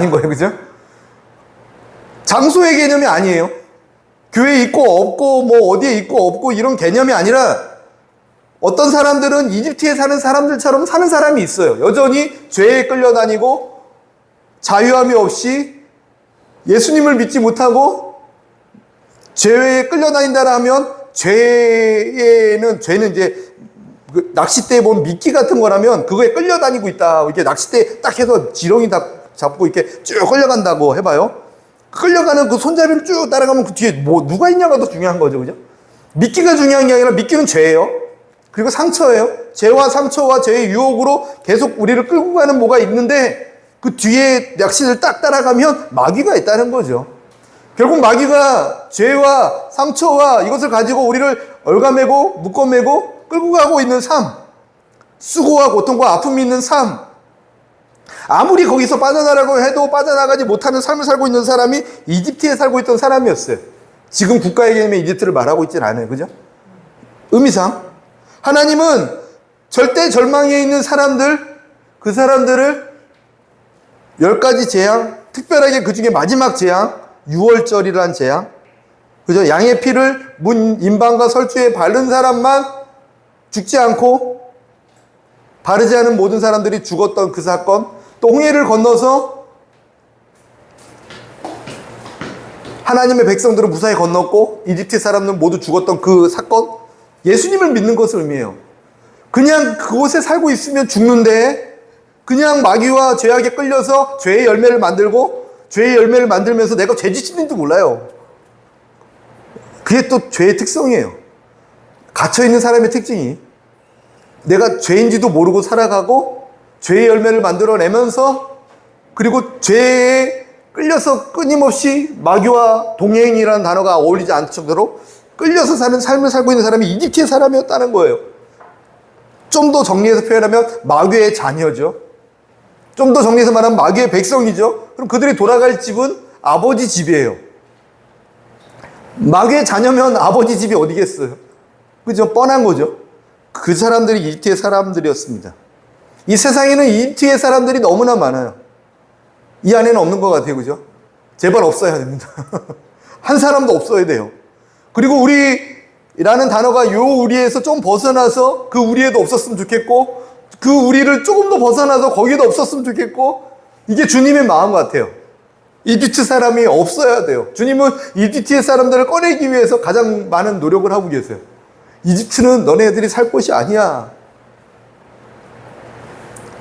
아닌 거예요. 그죠? 장소의 개념이 아니에요. 교회에 있고 없고 뭐 어디에 있고 없고 이런 개념이 아니라 어떤 사람들은 이집트에 사는 사람들처럼 사는 사람이 있어요. 여전히 죄에 끌려다니고 자유함이 없이 예수님을 믿지 못하고 죄에 끌려다닌다 하면 죄는 이제 그 낚싯대에 보면 미끼 같은 거라면 그거에 끌려다니고 있다. 이렇게 낚싯대 딱 해서 지렁이 다 잡고 이렇게 쭉 끌려간다고 해봐요. 끌려가는 그 손잡이를 쭉 따라가면 그 뒤에 뭐 누가 있냐가 더 중요한 거죠. 그죠? 미끼가 중요한 게 아니라 미끼는 죄예요. 그리고 상처예요. 죄와 상처와 죄의 유혹으로 계속 우리를 끌고 가는 뭐가 있는데 그 뒤에 낚싯을 딱 따라가면 마귀가 있다는 거죠. 결국 마귀가 죄와 상처와 이것을 가지고 우리를 얽어매고 묶어매고 끌고 가고 있는 삶, 수고와 고통과 아픔이 있는 삶, 아무리 거기서 빠져나가려고 해도 빠져나가지 못하는 삶을 살고 있는 사람이 이집트에 살고 있던 사람이었어요. 지금 국가의 개념의 이집트를 말하고 있진 않아요. 그죠? 의미상 하나님은 절대 절망에 있는 사람들, 그 사람들을 10가지 재앙, 특별하게 그 중에 마지막 재앙, 6월절이라는 재앙, 그죠? 양의 피를 문 임방과 설주에 바른 사람만 죽지 않고 바르지 않은 모든 사람들이 죽었던 그 사건, 또 홍해를 건너서 하나님의 백성들은 무사히 건넜고 이집트 사람들은 모두 죽었던 그 사건, 예수님을 믿는 것을 의미해요. 그냥 그곳에 살고 있으면 죽는데 그냥 마귀와 죄악에 끌려서 죄의 열매를 만들고 죄의 열매를 만들면서 내가 죄짓는지도 몰라요. 그게 또 죄의 특성이에요. 갇혀있는 사람의 특징이 내가 죄인지도 모르고 살아가고 죄의 열매를 만들어내면서 그리고 죄에 끌려서 끊임없이 마귀와 동행이라는 단어가 어울리지 않도록 끌려서 사는 삶을 살고 있는 사람이 이집트의 사람이었다는 거예요. 좀 더 정리해서 표현하면 마귀의 자녀죠. 좀 더 정리해서 말하면 마귀의 백성이죠. 그럼 그들이 돌아갈 집은 아버지 집이에요. 마귀의 자녀면 아버지 집이 어디겠어요? 그죠? 뻔한 거죠. 그 사람들이 이집트의 사람들이었습니다. 이 세상에는 이집트의 사람들이 너무나 많아요. 이 안에는 없는 것 같아요. 그죠? 제발 없어야 됩니다. 한 사람도 없어야 돼요. 그리고 우리라는 단어가 요 우리에서 좀 벗어나서 그 우리에도 없었으면 좋겠고 그 우리를 조금 더 벗어나서 거기에도 없었으면 좋겠고 이게 주님의 마음 같아요. 이집트 사람이 없어야 돼요. 주님은 이집트의 사람들을 꺼내기 위해서 가장 많은 노력을 하고 계세요. 이집트는 너네들이 살 곳이 아니야.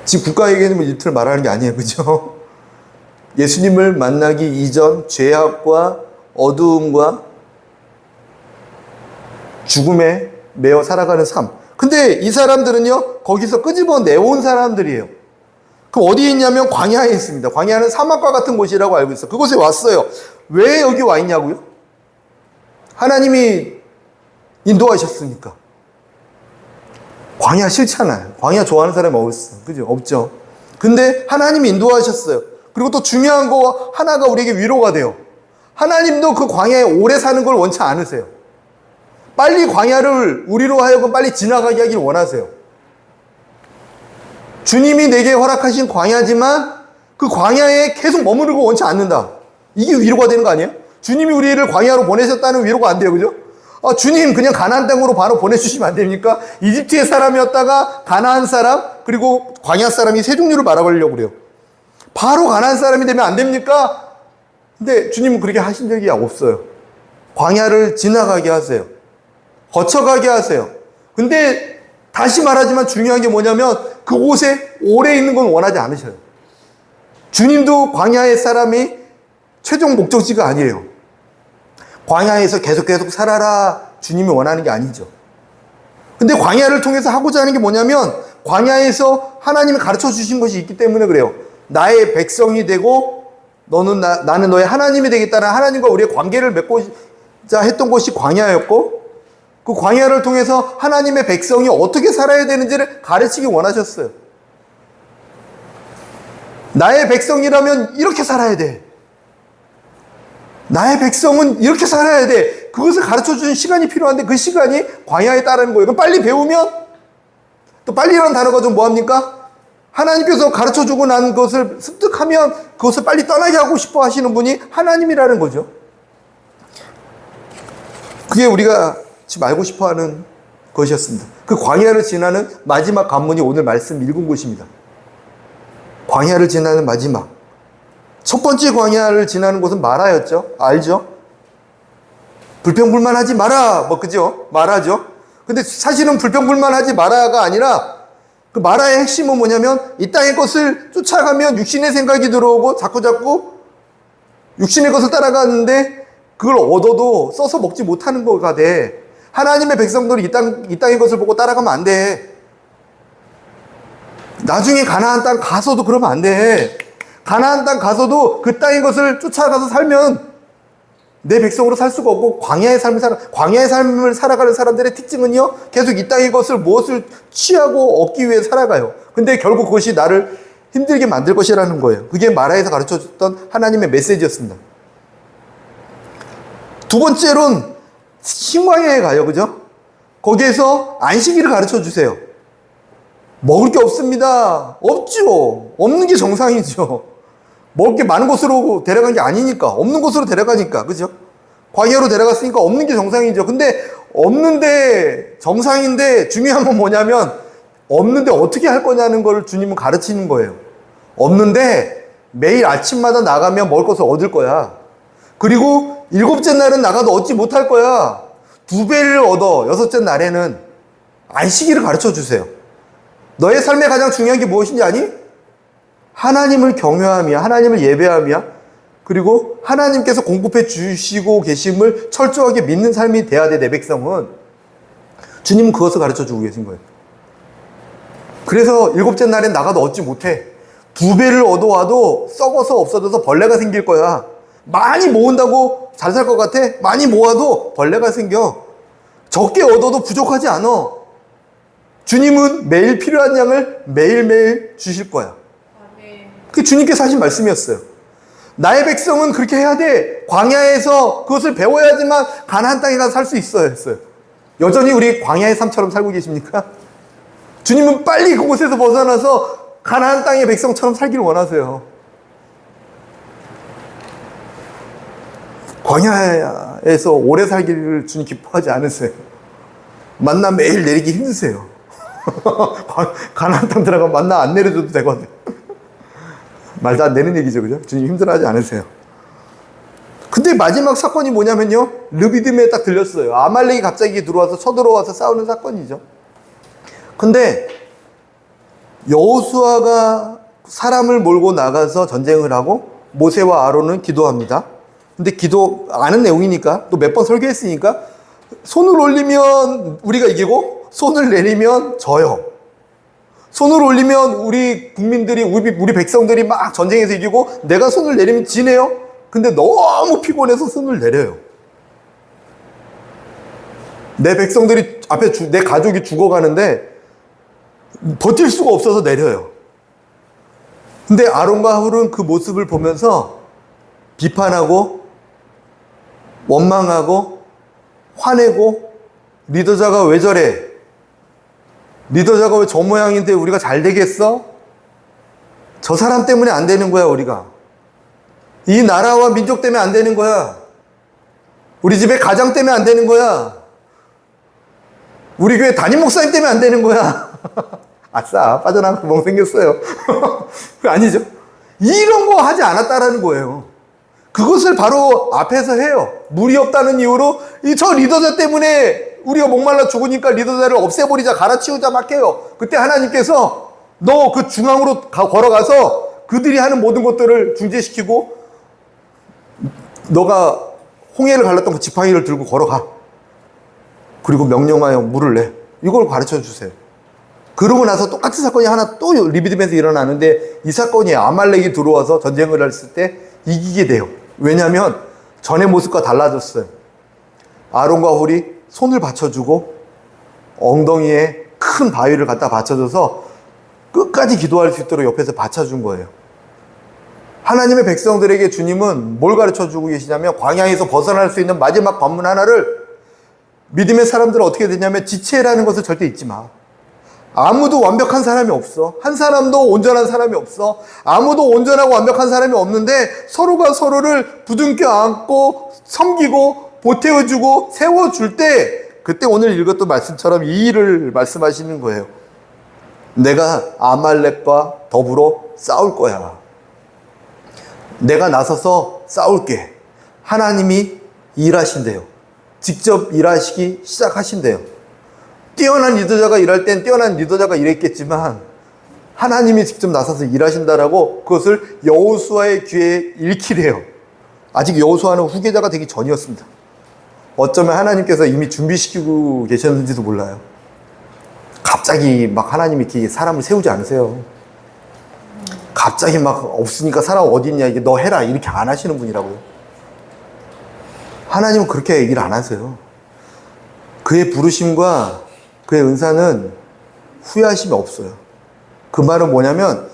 지금 국가에게는 이집트를 말하는 게 아니에요. 그죠? 예수님을 만나기 이전 죄악과 어두움과 죽음에 매여 살아가는 삶. 근데 이 사람들은요, 거기서 끄집어내온 사람들이에요. 그럼 어디에 있냐면 광야에 있습니다. 광야는 사막과 같은 곳이라고 알고 있어요. 그곳에 왔어요. 왜 여기 와 있냐고요? 하나님이 인도하셨으니까. 광야 싫잖아요. 광야 좋아하는 사람이 어딨어? 그죠? 없죠. 근데 하나님이 인도하셨어요. 그리고 또 중요한 거 하나가 우리에게 위로가 돼요. 하나님도 그 광야에 오래 사는 걸 원치 않으세요. 빨리 광야를 우리로 하여금 빨리 지나가게 하길 원하세요. 주님이 내게 허락하신 광야지만 그 광야에 계속 머무르고 원치 않는다. 이게 위로가 되는 거 아니에요? 주님이 우리를 광야로 보내셨다는 위로가 안 돼요. 그죠? 주님 그냥 가나안 땅으로 바로 보내주시면 안 됩니까? 이집트의 사람이었다가 가나안 사람 그리고 광야 사람이 세 종류를 말아보려고 그래요. 바로 가나안 사람이 되면 안 됩니까? 근데 주님은 그렇게 하신 적이 없어요. 광야를 지나가게 하세요. 거쳐가게 하세요. 근데 다시 말하지만 중요한 게 뭐냐면 그곳에 오래 있는 건 원하지 않으셔요. 주님도 광야의 사람이 최종 목적지가 아니에요. 광야에서 계속 살아라 주님이 원하는 게 아니죠. 근데 광야를 통해서 하고자 하는 게 뭐냐면 광야에서 하나님이 가르쳐 주신 것이 있기 때문에 그래요. 나의 백성이 되고 나는 너의 하나님이 되겠다는 하나님과 우리의 관계를 맺고자 했던 것이 광야였고 그 광야를 통해서 하나님의 백성이 어떻게 살아야 되는지를 가르치기 원하셨어요. 나의 백성이라면 이렇게 살아야 돼. 나의 백성은 이렇게 살아야 돼. 그것을 가르쳐주는 시간이 필요한데 그 시간이 광야에 따르는 거예요. 그럼 빨리 배우면 또 빨리라는 단어가 좀 뭐합니까? 하나님께서 가르쳐주고 난 것을 습득하면 그것을 빨리 떠나게 하고 싶어 하시는 분이 하나님이라는 거죠. 그게 우리가 지금 알고 싶어 하는 것이었습니다. 그 광야를 지나는 마지막 관문이 오늘 말씀 읽은 곳입니다. 광야를 지나는 마지막. 첫 번째 광야를 지나는 곳은 마라였죠. 알죠? 불평불만하지 마라. 그죠? 마라죠. 근데 사실은 불평불만하지 마라가 아니라 그 마라의 핵심은 뭐냐면 이 땅의 것을 쫓아가면 육신의 생각이 들어오고 자꾸자꾸 육신의 것을 따라가는데 그걸 얻어도 써서 먹지 못하는 거가 돼. 하나님의 백성들이 이 땅의 것을 보고 따라가면 안 돼. 나중에 가나안 땅 가서도 그러면 안 돼. 가나안 땅 가서도 그 땅의 것을 쫓아가서 살면 내 백성으로 살 수가 없고 광야의 삶을 살아가는 사람들의 특징은요, 계속 이 땅의 것을 무엇을 취하고 얻기 위해 살아가요. 근데 결국 그것이 나를 힘들게 만들 것이라는 거예요. 그게 마라에서 가르쳐줬던 하나님의 메시지였습니다. 두 번째로는 신광야에 가요. 그죠? 거기에서 안식일을 가르쳐 주세요. 먹을 게 없습니다. 없죠. 없는 게 정상이죠. 먹을 게 많은 곳으로 데려간 게 아니니까. 없는 곳으로 데려가니까. 그죠? 광야로 데려갔으니까 없는 게 정상이죠. 근데 없는데 정상인데 중요한 건 뭐냐면 없는데 어떻게 할 거냐는 걸 주님은 가르치는 거예요. 없는데 매일 아침마다 나가면 먹을 것을 얻을 거야. 그리고 일곱째 날은 나가도 얻지 못할 거야. 2배를 얻어. 여섯째 날에는 안식일을 가르쳐 주세요. 너의 삶에 가장 중요한 게 무엇인지 아니? 하나님을 경외함이야. 하나님을 예배함이야. 그리고 하나님께서 공급해 주시고 계심을 철저하게 믿는 삶이 돼야 돼, 내 백성은. 주님은 그것을 가르쳐 주고 계신 거예요. 그래서 일곱째 날엔 나가도 얻지 못해. 2배를 얻어와도 썩어서 없어져서 벌레가 생길 거야. 많이 모은다고 잘 살 것 같아? 많이 모아도 벌레가 생겨. 적게 얻어도 부족하지 않아. 주님은 매일 필요한 양을 매일매일 주실 거야. 그게 주님께서 하신 말씀이었어요. 나의 백성은 그렇게 해야 돼. 광야에서 그것을 배워야지만 가나안 땅에 가서 살 수 있어요. 했어요. 여전히 우리 광야의 삶처럼 살고 계십니까? 주님은 빨리 그곳에서 벗어나서 가나안 땅의 백성처럼 살기를 원하세요. 광야에서 오래 살기를 주님 기뻐하지 않으세요. 만나 매일 내리기 힘드세요. 가나안 땅 들어가면 만나 안 내려줘도 되거든. 말도 안 되는 얘기죠. 그죠? 주님 힘들어하지 않으세요. 근데 마지막 사건이 뭐냐면요, 르비딤에 딱 들렸어요. 아말렉이 갑자기 들어와서 쳐들어와서 싸우는 사건이죠. 근데 여호수아가 사람을 몰고 나가서 전쟁을 하고 모세와 아론은 기도합니다. 근데 기도 아는 내용이니까 또 몇 번 설교했으니까 손을 올리면 우리가 이기고 손을 내리면 져요. 손을 올리면 우리 국민들이, 우리 백성들이 막 전쟁에서 이기고 내가 손을 내리면 지네요. 근데 너무 피곤해서 손을 내려요. 내 백성들이 앞에 내 가족이 죽어가는데 버틸 수가 없어서 내려요. 근데 아론과 훌은 그 모습을 보면서 비판하고 원망하고 화내고, 리더자가 왜 저래? 리더자가 왜 저 모양인데 우리가 잘 되겠어? 저 사람 때문에 안 되는 거야, 우리가. 이 나라와 민족 때문에 안 되는 거야. 우리 집의 가장 때문에 안 되는 거야. 우리 교회 담임 목사님 때문에 안 되는 거야. 아싸, 빠져나간 구멍 생겼어요. 아니죠. 이런 거 하지 않았다라는 거예요. 그것을 바로 앞에서 해요. 물이 없다는 이유로 저 리더자 때문에 우리가 목말라 죽으니까 리더자를 없애버리자, 갈아치우자 막 해요. 그때 하나님께서 너 그 중앙으로 걸어가서 그들이 하는 모든 것들을 중재시키고 너가 홍해를 갈랐던 그 지팡이를 들고 걸어가. 그리고 명령하여 물을 내. 이걸 가르쳐 주세요. 그러고 나서 똑같은 사건이 하나 또 르비딤에서 일어나는데 이 사건이 아말렉이 들어와서 전쟁을 했을 때 이기게 돼요. 왜냐하면 전의 모습과 달라졌어요. 아론과 훌이 손을 받쳐주고 엉덩이에 큰 바위를 갖다 받쳐줘서 끝까지 기도할 수 있도록 옆에서 받쳐준 거예요. 하나님의 백성들에게 주님은 뭘 가르쳐주고 계시냐면 광야에서 벗어날 수 있는 마지막 관문 하나를, 믿음의 사람들은 어떻게 되냐면 지체라는 것을 절대 잊지 마. 아무도 완벽한 사람이 없어. 한 사람도 온전한 사람이 없어. 아무도 온전하고 완벽한 사람이 없는데 서로가 서로를 부둥켜 안고 섬기고 보태어주고 세워줄 때, 그때 오늘 읽었던 말씀처럼 이 일을 말씀하시는 거예요. 내가 아말렉과 더불어 싸울 거야. 내가 나서서 싸울게. 하나님이 일하신대요. 직접 일하시기 시작하신대요. 뛰어난 리더자가 일할 땐 뛰어난 리더자가 일했겠지만 하나님이 직접 나서서 일하신다라고 그것을 여호수아의 귀에 읽히래요. 아직 여호수아는 후계자가 되기 전이었습니다. 어쩌면 하나님께서 이미 준비시키고 계셨는지도 몰라요. 갑자기 막 하나님이 이렇게 사람을 세우지 않으세요. 갑자기 막 없으니까 사람 어디 있냐, 이게 너 해라, 이렇게 안 하시는 분이라고요. 하나님은 그렇게 얘기를 안 하세요. 그의 부르심과 그의 은사는 후회하심이 없어요. 그 말은 뭐냐면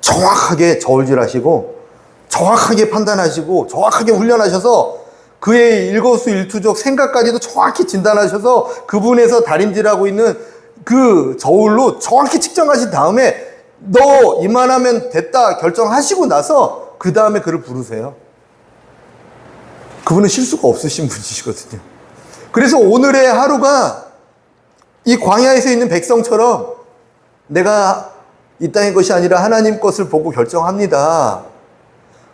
정확하게 저울질하시고 정확하게 판단하시고 정확하게 훈련하셔서 그의 일거수일투족 생각까지도 정확히 진단하셔서 그분에서 다림질하고 있는 그 저울로 정확히 측정하신 다음에 너 이만하면 됐다 결정하시고 나서 그 다음에 그를 부르세요. 그분은 실수가 없으신 분이시거든요. 그래서 오늘의 하루가 이 광야에서 있는 백성처럼 내가 이 땅의 것이 아니라 하나님 것을 보고 결정합니다.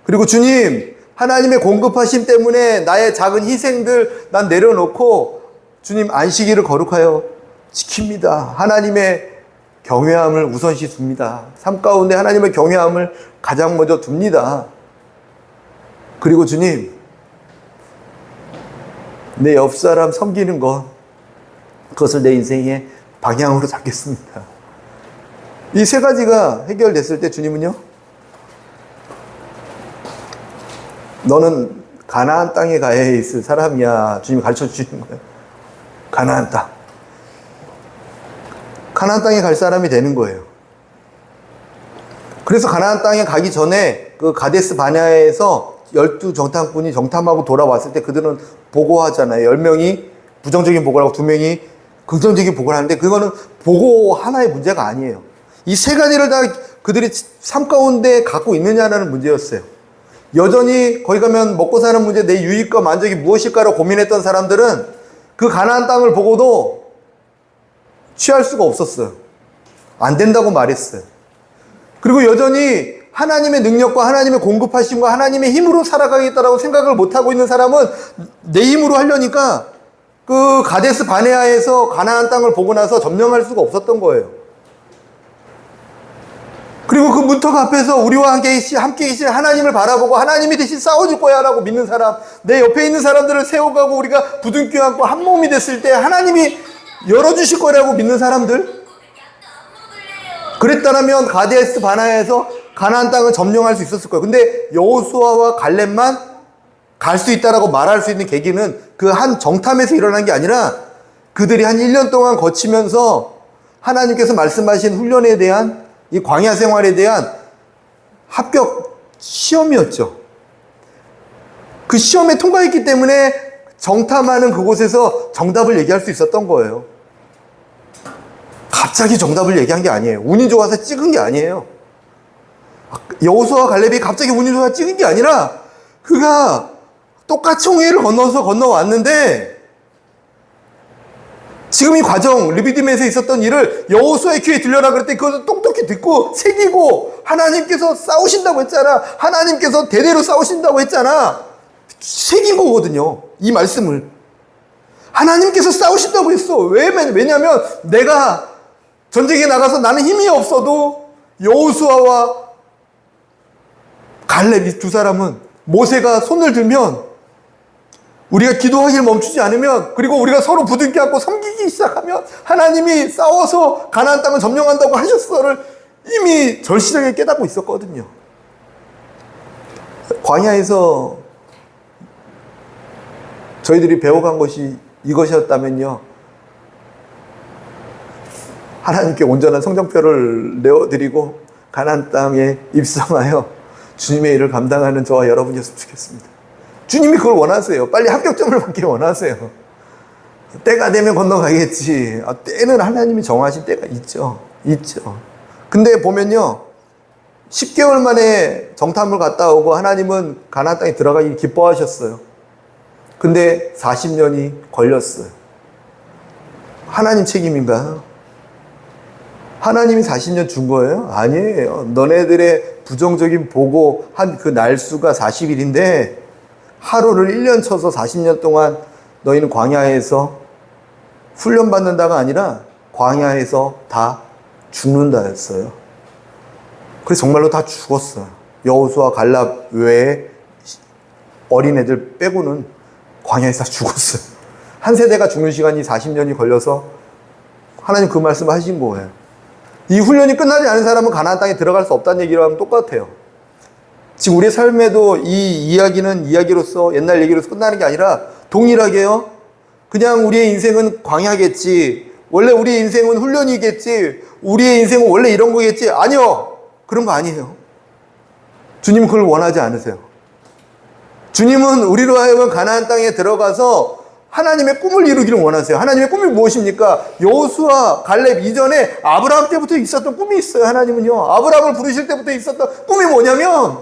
그리고 주님, 하나님의 공급하심 때문에 나의 작은 희생들 난 내려놓고 주님 안식일을 거룩하여 지킵니다. 하나님의 경외함을 우선시 둡니다. 삶 가운데 하나님의 경외함을 가장 먼저 둡니다. 그리고 주님, 내 옆사람 섬기는 것, 그것을 내 인생의 방향으로 잡겠습니다. 이 세 가지가 해결됐을 때 주님은요, 너는 가나안 땅에 가야 있을 사람이야. 주님이 가르쳐 주시는 거예요. 가나안 땅. 가나안 땅에 갈 사람이 되는 거예요. 그래서 가나안 땅에 가기 전에 그 가데스 바네아에서 12정탐꾼이 정탐하고 돌아왔을 때 그들은 보고하잖아요. 10명이 부정적인 보고를 하고 2명이 긍정적인 보고를 하는데 그거는 보고 하나의 문제가 아니에요. 이 세 가지를 다 그들이 삶 가운데 갖고 있느냐라는 문제였어요. 여전히 거기 가면 먹고 사는 문제, 내 유익과 만족이 무엇일까로 고민했던 사람들은 그 가나안 땅을 보고도 취할 수가 없었어요. 안 된다고 말했어요. 그리고 여전히 하나님의 능력과 하나님의 공급하심과 하나님의 힘으로 살아가겠다라고 생각을 못하고 있는 사람은 내 힘으로 하려니까 그 가데스 바네아에서 가나안 땅을 보고 나서 점령할 수가 없었던 거예요. 그리고 그 문턱 앞에서 우리와 함께 계신 하나님을 바라보고 하나님이 대신 싸워줄 거야 라고 믿는 사람, 내 옆에 있는 사람들을 세워가고 우리가 부둥켜 안고 한 몸이 됐을 때 하나님이 열어주실 거라고 믿는 사람들, 그랬다면 가데스 바네아에서 가나안 땅을 점령할 수 있었을 거예요. 근데 여호수아와 갈렙만 갈 수 있다라고 말할 수 있는 계기는 그 한 정탐에서 일어난 게 아니라 그들이 한 1년 동안 거치면서 하나님께서 말씀하신 훈련에 대한 이 광야 생활에 대한 합격 시험이었죠. 그 시험에 통과했기 때문에 정탐하는 그곳에서 정답을 얘기할 수 있었던 거예요. 갑자기 정답을 얘기한 게 아니에요. 운이 좋아서 찍은 게 아니에요. 여호수아와 갈렙이 갑자기 운이 좋아서 찍은 게 아니라 그가 똑같이 홍해를 건너왔는데 지금 이 과정, 르비딤에서 있었던 일을 여호수아의 귀에 들려라 그랬더니 그것을 똑똑히 듣고 새기고 하나님께서 싸우신다고 했잖아. 하나님께서 대대로 싸우신다고 했잖아. 새긴 거거든요. 이 말씀을. 하나님께서 싸우신다고 했어. 왜냐면 내가 전쟁에 나가서 나는 힘이 없어도 여호수아와 갈렙 이 두 사람은 모세가 손을 들면 우리가 기도하기를 멈추지 않으면 그리고 우리가 서로 부둥켜 안고 섬기기 시작하면 하나님이 싸워서 가나안 땅을 점령한다고 하셨어를 이미 절실하게 깨닫고 있었거든요. 광야에서 저희들이 배워간 것이 이것이었다면요, 하나님께 온전한 성정표를 내어드리고 가나안 땅에 입성하여 주님의 일을 감당하는 저와 여러분이었으면 좋겠습니다. 주님이 그걸 원하세요. 빨리 합격점을 받기 원하세요. 때가 되면 건너가겠지. 때는 하나님이 정하신 때가 있죠. 있죠. 근데 보면요. 10개월 만에 정탐을 갔다 오고 하나님은 가나안 땅에 들어가기 기뻐하셨어요. 근데 40년이 걸렸어요. 하나님 책임인가요? 하나님이 40년 준 거예요? 아니에요. 너네들의 부정적인 보고 한 그 날수가 40일인데 하루를 1년 쳐서 40년 동안 너희는 광야에서 훈련받는다가 아니라 광야에서 다 죽는다였어요. 그래서 정말로 다 죽었어요. 여호수아 갈렙 외에 어린애들 빼고는 광야에서 다 죽었어요. 한 세대가 죽는 시간이 40년이 걸려서 하나님 그 말씀 하신 거예요. 이 훈련이 끝나지 않은 사람은 가나안 땅에 들어갈 수 없다는 얘기랑 똑같아요. 지금 우리의 삶에도 이 이야기는 이야기로서 옛날 얘기로서 끝나는 게 아니라 동일하게요. 그냥 우리의 인생은 광야겠지. 원래 우리의 인생은 훈련이겠지. 우리의 인생은 원래 이런 거겠지. 아니요. 그런 거 아니에요. 주님은 그걸 원하지 않으세요. 주님은 우리로 하여금 가나안 땅에 들어가서 하나님의 꿈을 이루기를 원하세요. 하나님의 꿈이 무엇입니까? 여호수아 갈렙 이전에 아브라함 때부터 있었던 꿈이 있어요. 하나님은요. 아브라함을 부르실 때부터 있었던 꿈이 뭐냐면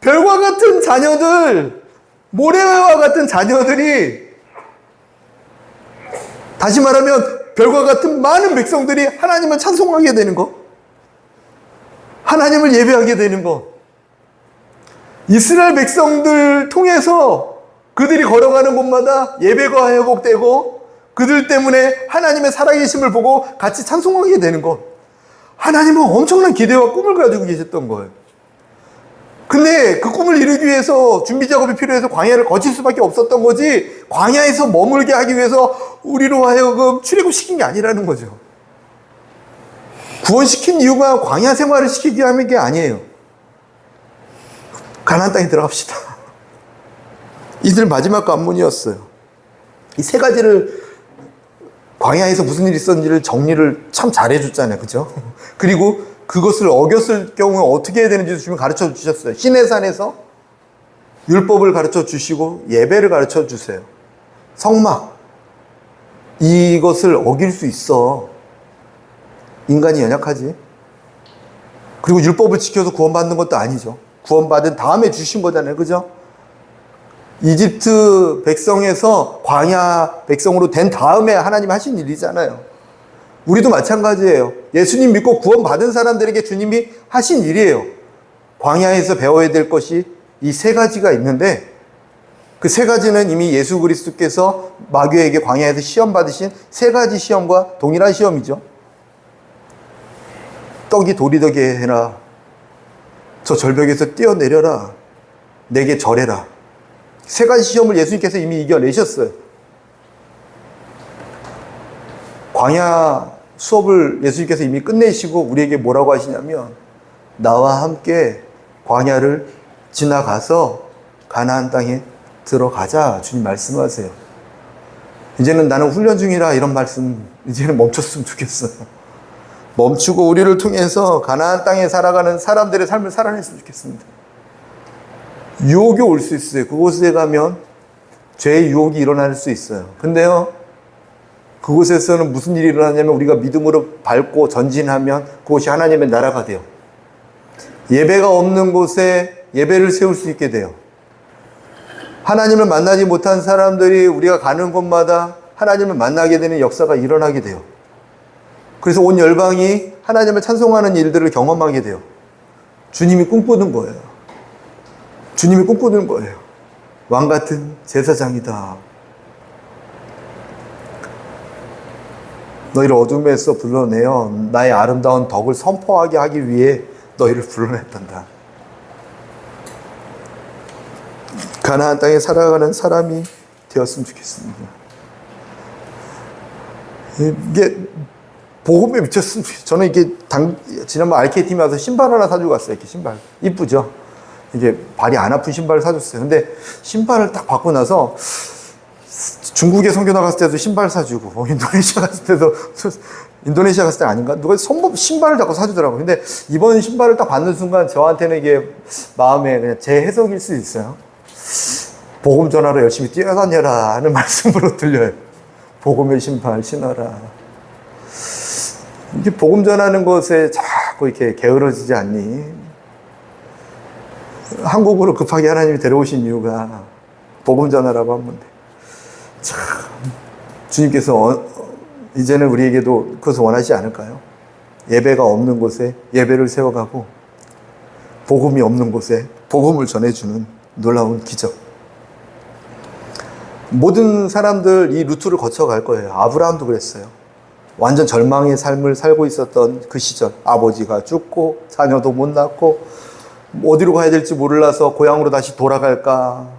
별과 같은 자녀들, 모래와 같은 자녀들이, 다시 말하면 별과 같은 많은 백성들이 하나님을 찬송하게 되는 것, 하나님을 예배하게 되는 것, 이스라엘 백성들 통해서 그들이 걸어가는 곳마다 예배가 회복되고 그들 때문에 하나님의 살아계심을 보고 같이 찬송하게 되는 것. 하나님은 엄청난 기대와 꿈을 가지고 계셨던 거예요. 근데 그 꿈을 이루기 위해서 준비 작업이 필요해서 광야를 거칠 수밖에 없었던 거지, 광야에서 머물게 하기 위해서 우리로 하여금 출애굽시킨 게 아니라는 거죠. 구원시킨 이유가 광야 생활을 시키기 위한 게 아니에요. 가나안 땅에 들어갑시다. 이들 마지막 관문이었어요. 이 세 가지를, 광야에서 무슨 일이 있었는지를 정리를 참 잘해줬잖아요. 그죠? 그리고 그것을 어겼을 경우에 어떻게 해야 되는지도 주님 가르쳐 주셨어요. 시내산에서 율법을 가르쳐 주시고 예배를 가르쳐 주세요. 성막, 이것을 어길 수 있어. 인간이 연약하지. 그리고 율법을 지켜서 구원받는 것도 아니죠. 구원받은 다음에 주신 거잖아요. 그죠? 이집트 백성에서 광야 백성으로 된 다음에 하나님 하신 일이잖아요. 우리도 마찬가지예요. 예수님 믿고 구원받은 사람들에게 주님이 하신 일이에요. 광야에서 배워야 될 것이 이 세 가지가 있는데, 그 세 가지는 이미 예수 그리스도께서 마귀에게 광야에서 시험 받으신 세 가지 시험과 동일한 시험이죠. 떡이 돌이 되게 해라. 저 절벽에서 뛰어내려라. 내게 절해라. 세 가지 시험을 예수님께서 이미 이겨내셨어요. 광야 수업을 예수님께서 이미 끝내시고 우리에게 뭐라고 하시냐면, 나와 함께 광야를 지나가서 가나안 땅에 들어가자. 주님 말씀하세요. 이제는 나는 훈련 중이라 이런 말씀 이제는 멈췄으면 좋겠어요. 멈추고 우리를 통해서 가나안 땅에 살아가는 사람들의 삶을 살아냈으면 좋겠습니다. 유혹이 올 수 있어요. 그곳에 가면 죄의 유혹이 일어날 수 있어요. 근데요, 그곳에서는 무슨 일이 일어나냐면 우리가 믿음으로 밟고 전진하면 그곳이 하나님의 나라가 돼요. 예배가 없는 곳에 예배를 세울 수 있게 돼요. 하나님을 만나지 못한 사람들이 우리가 가는 곳마다 하나님을 만나게 되는 역사가 일어나게 돼요. 그래서 온 열방이 하나님을 찬송하는 일들을 경험하게 돼요. 주님이 꿈꾸는 거예요. 주님이 꿈꾸는 거예요. 왕 같은 제사장이다. 너희를 어둠에서 불러내어 나의 아름다운 덕을 선포하게 하기 위해 너희를 불러냈단다. 가나안 땅에 살아가는 사람이 되었으면 좋겠습니다. 이게 복음에 미쳤으면 좋겠어요. 저는 이게 지난번 RK팀에 와서 신발 하나 사주고 갔어요. 이렇게 신발. 이쁘죠? 이게 발이 안 아픈 신발을 사줬어요. 근데 신발을 딱 받고 나서 중국에 선교 나갔을 때도 신발 사주고, 인도네시아 갔을 때도, 인도네시아 갔을 때 아닌가? 누가 신발을 자꾸 사주더라고요. 근데 이번 신발을 딱 받는 순간 저한테는 이게 마음에 그냥 제 해석일 수 있어요. 복음 전하러 열심히 뛰어다녀라 하는 말씀으로 들려요. 복음의 신발 신어라. 이게 복음 전하는 것에 자꾸 이렇게 게으러지지 않니? 한국으로 급하게 하나님이 데려오신 이유가 복음 전하라고 한 건데. 참, 주님께서 이제는 우리에게도 그것을 원하시지 않을까요? 예배가 없는 곳에 예배를 세워가고 복음이 없는 곳에 복음을 전해주는 놀라운 기적. 모든 사람들 이 루트를 거쳐갈 거예요. 아브라함도 그랬어요. 완전 절망의 삶을 살고 있었던 그 시절, 아버지가 죽고 자녀도 못 낳고 어디로 가야 될지 몰라서 고향으로 다시 돌아갈까,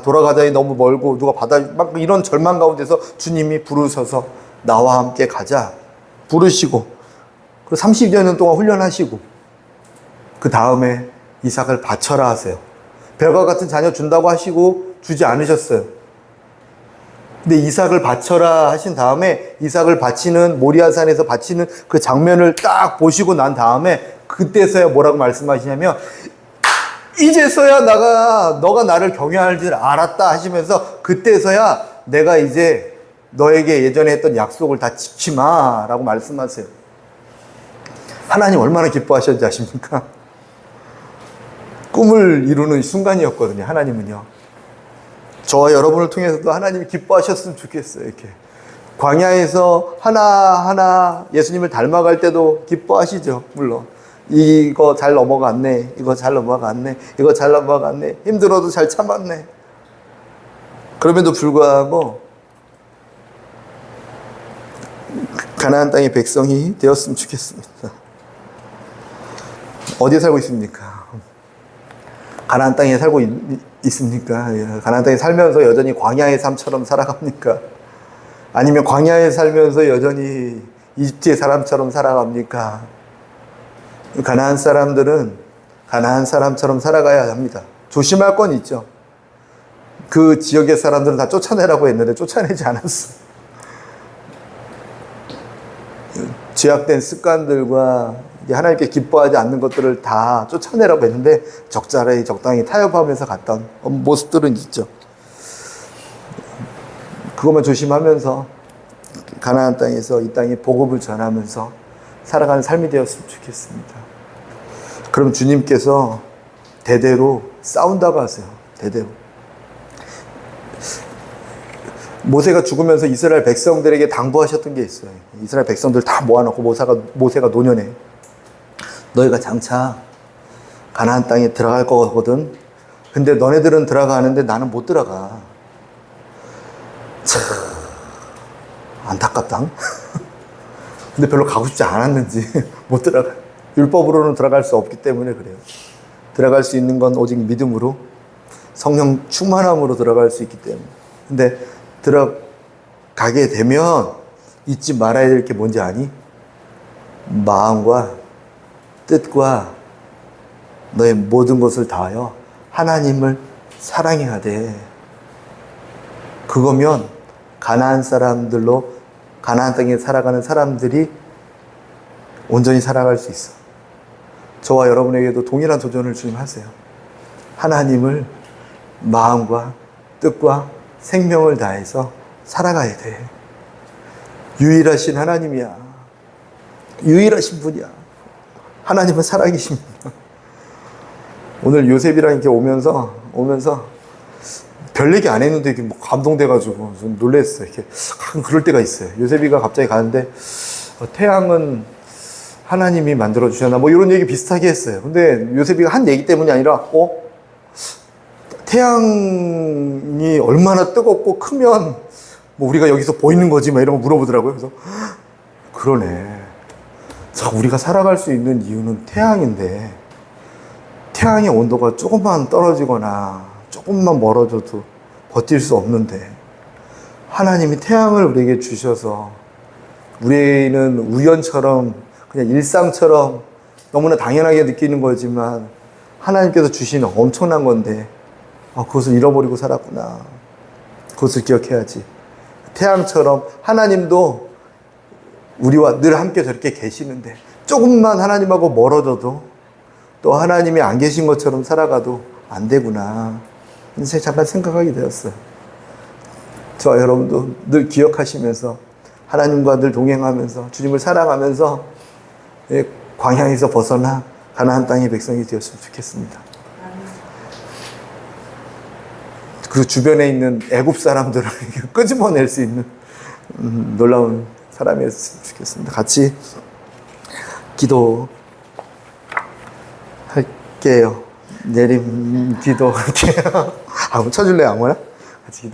돌아가자니 너무 멀고 누가 막 이런 절망 가운데서 주님이 부르셔서 나와 함께 가자 부르시고, 그리고 30여 년 동안 훈련하시고, 그 다음에 이삭을 바쳐라 하세요. 별과 같은 자녀 준다고 하시고 주지 않으셨어요. 근데 이삭을 바쳐라 하신 다음에 이삭을 바치는, 모리아산에서 바치는 그 장면을 딱 보시고 난 다음에 그때서야 뭐라고 말씀하시냐면, 이제서야 너가 나를 경외할 줄 알았다 하시면서, 그때서야 내가 이제 너에게 예전에 했던 약속을 다 지키마 라고 말씀하세요. 하나님 얼마나 기뻐하셨는지 아십니까? 꿈을 이루는 순간이었거든요. 하나님은요. 저와 여러분을 통해서도 하나님이 기뻐하셨으면 좋겠어요. 이렇게 광야에서 하나하나 예수님을 닮아갈 때도 기뻐하시죠. 물론 이거 잘 넘어갔네, 이거 잘 넘어갔네, 이거 잘 넘어갔네, 힘들어도 잘 참았네. 그럼에도 불구하고 가나안 땅의 백성이 되었으면 좋겠습니다. 어디에 살고 있습니까? 가나안 땅에 살고 있습니까? 가나안 땅에 살면서 여전히 광야의 삶처럼 살아갑니까? 아니면 광야에 살면서 여전히 이집트의 사람처럼 살아갑니까? 가나안 사람들은 가나안 사람처럼 살아가야 합니다. 조심할 건 있죠. 그 지역의 사람들은 다 쫓아내라고 했는데 쫓아내지 않았어. 죄악된 습관들과 하나님께 기뻐하지 않는 것들을 다 쫓아내라고 했는데 적당히 타협하면서 갔던 모습들은 있죠. 그것만 조심하면서 가나안 땅에서 이 땅에 복음을 전하면서 살아가는 삶이 되었으면 좋겠습니다. 그럼 주님께서 대대로 싸운다고 하세요. 대대로. 모세가 죽으면서 이스라엘 백성들에게 당부하셨던 게 있어요. 이스라엘 백성들 다 모아놓고 모세가 노년에, 너희가 장차 가나안 땅에 들어갈 거거든. 근데 너네들은 들어가는데 나는 못 들어가. 참 안타깝다. 근데 별로 가고 싶지 않았는지 못 들어가. 율법으로는 들어갈 수 없기 때문에 그래요. 들어갈 수 있는 건 오직 믿음으로, 성령 충만함으로 들어갈 수 있기 때문에. 근데 들어가게 되면 잊지 말아야 될 게 뭔지 아니? 마음과 뜻과 너의 모든 것을 다하여 하나님을 사랑해야 돼. 그거면 가나안 사람들로, 가나안 땅에 살아가는 사람들이 온전히 살아갈 수 있어. 저와 여러분에게도 동일한 도전을 주님 하세요. 하나님을 마음과 뜻과 생명을 다해서 살아가야 돼. 유일하신 하나님이야. 유일하신 분이야. 하나님은 살아계십니다. 오늘 요셉이랑 이렇게 오면서 별 얘기 안 했는데 이렇게 뭐 감동돼가지고 좀 놀랐어요. 이렇게 그럴 때가 있어요. 요셉이가 갑자기 가는데 태양은 하나님이 만들어 주셨나 뭐 이런 얘기 비슷하게 했어요. 근데 요셉이가 한 얘기 때문이 아니라 태양이 얼마나 뜨겁고 크면 뭐 우리가 여기서 보이는 거지 막 이런 거 물어보더라고요. 그래서 그러네. 자, 우리가 살아갈 수 있는 이유는 태양인데, 태양의 온도가 조금만 떨어지거나 조금만 멀어져도 버틸 수 없는데, 하나님이 태양을 우리에게 주셔서 우리는 우연처럼 그냥 일상처럼 너무나 당연하게 느끼는 거지만 하나님께서 주시는 엄청난 건데 그것을 잃어버리고 살았구나. 그것을 기억해야지. 태양처럼 하나님도 우리와 늘 함께 저렇게 계시는데 조금만 하나님하고 멀어져도 또 하나님이 안 계신 것처럼 살아가도 안 되구나. 인생 잠깐 생각하게 되었어요. 저와 여러분도 늘 기억하시면서 하나님과 늘 동행하면서 주님을 사랑하면서 광야에서 벗어나 가나안 땅의 백성이 되었으면 좋겠습니다. 그 주변에 있는 애굽 사람들을 끄집어낼 수 있는 놀라운 사람이었으면 좋겠습니다. 같이 기도할게요. 내림 기도할게요. 한번 쳐줄래요, 아무나? 같이 기도.